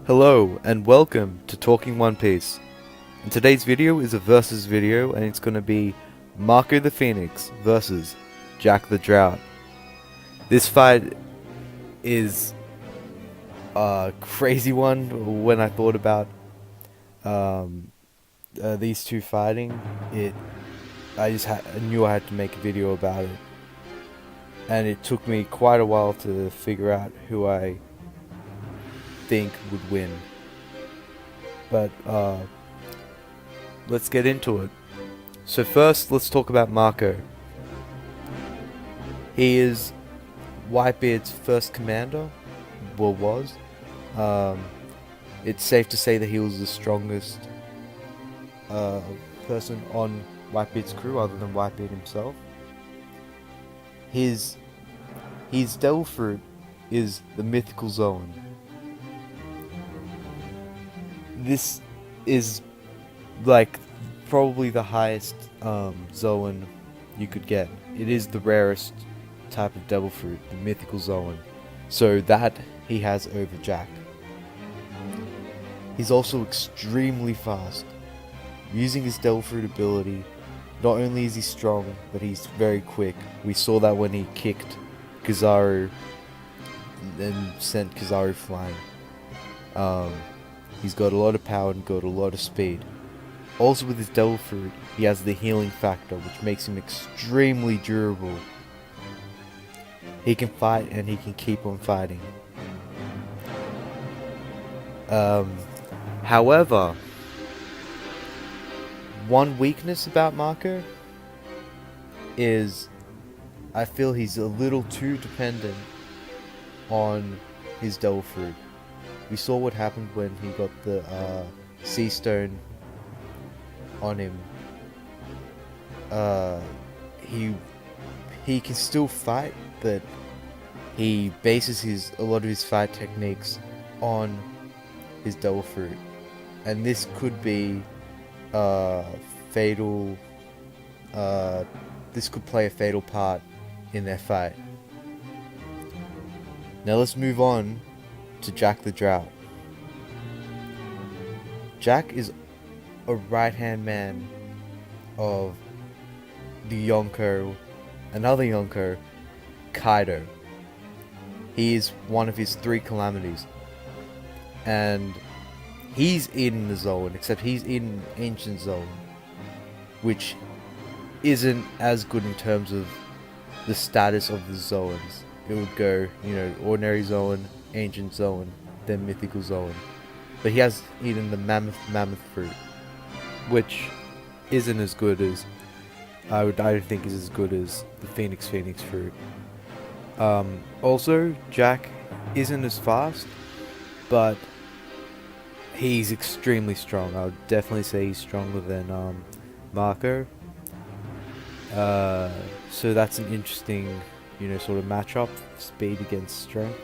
Hello and welcome to Talking One Piece. And today's video is a versus video, and it's going to be Marco the Phoenix versus Jack the Drought. This fight is a crazy one. When I thought about these two fighting, I knew I had to make a video about it, and it took me quite a while to figure out who I think would win. But let's get into it. So first, let's talk about Marco. He is Whitebeard's first commander, well was. It's safe to say that he was the strongest person on Whitebeard's crew, other than Whitebeard himself. His devil fruit is the mythical zoan. This is like probably the highest zoan you could get. It is the rarest type of devil fruit, the mythical zoan. So that he has over Jack. He's also extremely fast. Using his devil fruit ability, not only is he strong, but he's very quick. We saw that when he kicked Kizaru and sent Kizaru flying. He's got a lot of power and got a lot of speed. Also with his devil fruit, he has the healing factor, which makes him extremely durable. He can fight and he can keep on fighting. However, one weakness about Marco is I feel he's a little too dependent on his devil fruit. We saw what happened when he got the sea stone on him. He can still fight, but he bases a lot of his fight techniques on his devil fruit, and this could be fatal. This could play a fatal part in their fight. Now let's move on to Jack the Drought. Jack is a right-hand man of the Yonko, another Yonko, Kaido. He is one of his three calamities, and he's in the zone, except he's in Ancient Zone, which isn't as good in terms of the status of the zones. It would go, ordinary zone, ancient zone, then mythical zone. But he has eaten the mammoth fruit, which isn't as good as I don't think is as good as the phoenix fruit. Also, Jack isn't as fast, but he's extremely strong. I would definitely say he's stronger than Marco. So that's an interesting, sort of matchup, speed against strength.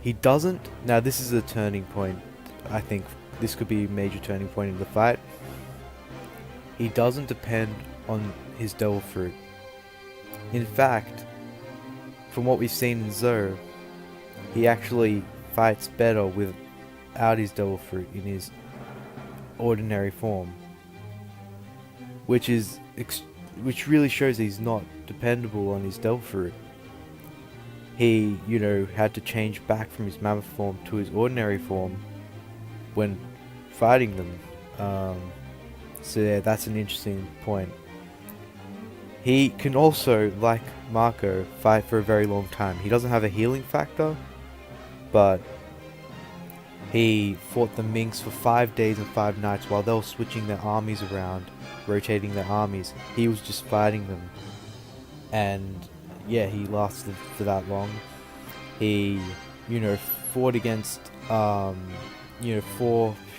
He doesn't. Now this is a turning point. I think this could be a major turning point in the fight. He doesn't depend on his devil fruit. In fact, from what we've seen in Zoro, he actually fights better without his devil fruit in his ordinary form, which really shows he's not dependable on his devil fruit. He, had to change back from his mammoth form to his ordinary form when fighting them. So yeah, that's an interesting point. He can also, like Marco, fight for a very long time. He doesn't have a healing factor, but he fought the Minks for 5 days and 5 nights while they were switching their armies around, rotating their armies. He was just fighting them, and yeah, he lasted for that long. He, fought against, 4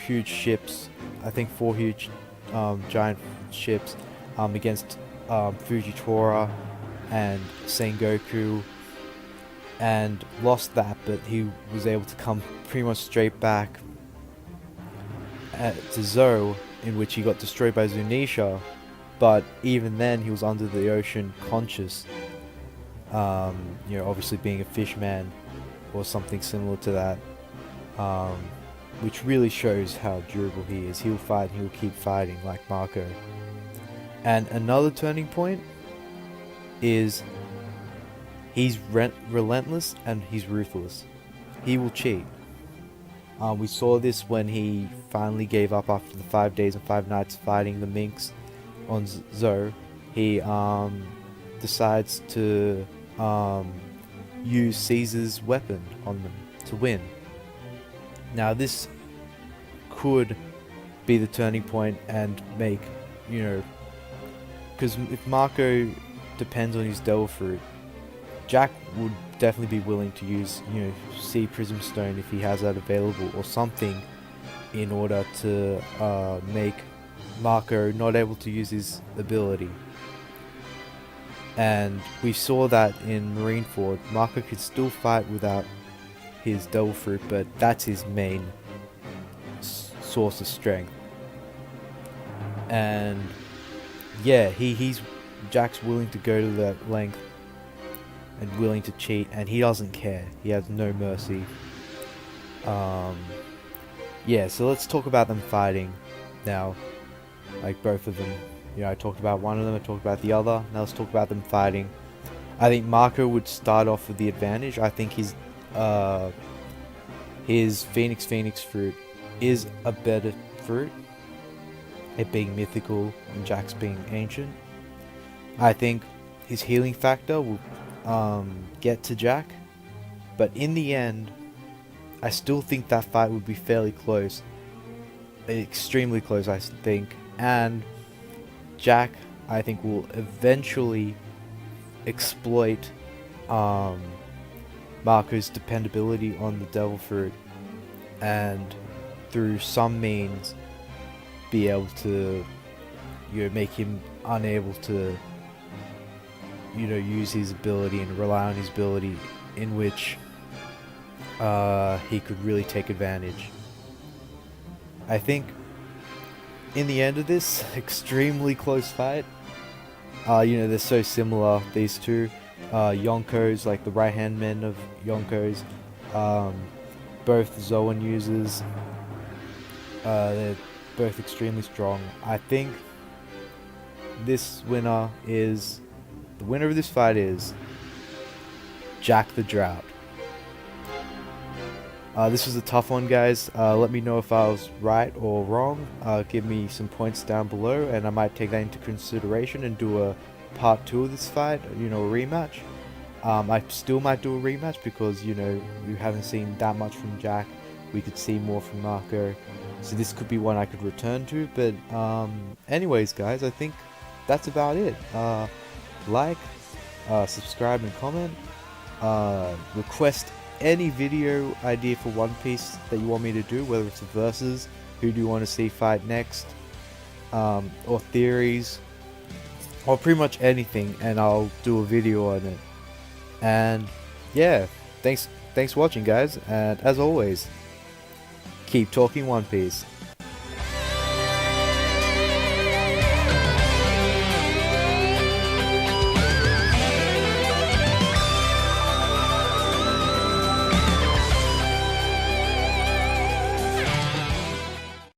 huge ships. I think 4 huge, giant ships, against Fujitora and Sengoku, and lost that, but he was able to come pretty much straight back to Zoro, in which he got destroyed by Zunisha, but even then he was under the ocean conscious, obviously being a fish man or something similar to that. which really shows how durable he is. He'll fight and he'll keep fighting like Marco. And another turning point is he's relentless and he's ruthless. He will cheat. We saw this when he finally gave up after the 5 days and 5 nights fighting the Minx on Zo. He decides to use Caesar's weapon on them to win. Now this could be the turning point and make, because if Marco depends on his Devil Fruit, Jack would definitely be willing to use, Sea Prism Stone if he has that available or something in order to make Marco not able to use his ability. And we saw that in Marineford. Marco could still fight without his Devil Fruit, but that's his main source of strength. And yeah, Jack's willing to go to that length and willing to cheat, and he doesn't care. He has no mercy. Yeah, so let's talk about them fighting now. Like both of them. I talked about one of them, I talked about the other. Now let's talk about them fighting. I think Marco would start off with the advantage. I think his Phoenix Fruit is a better fruit, it being mythical and Jack's being ancient. I think his healing factor will get to Jack, but in the end, I still think that fight would be fairly close, extremely close, I think, and Jack, I think, will eventually exploit Marco's dependability on the Devil Fruit, and through some means be able to make him unable to use his ability and rely on his ability, in which he could really take advantage. I think in the end of this extremely close fight, they're so similar, these two. Yonkos, like the right hand men of Yonkos, both Zoan users, they're both extremely strong. I think the winner of this fight is Jack the Drought. This was a tough one, guys. Let me know if I was right or wrong. Give me some points down below, and I might take that into consideration and do a part 2 of this fight, a rematch. I still might do a rematch because, you haven't seen that much from Jack. We could see more from Marco. So this could be one I could return to. But anyways, guys, I think that's about it. Like, subscribe and comment. Request any video idea for One Piece that you want me to do, whether it's a versus, who do you want to see fight next, or theories, or pretty much anything, and I'll do a video on it. And yeah, thanks for watching, guys, and as always, keep talking One Piece.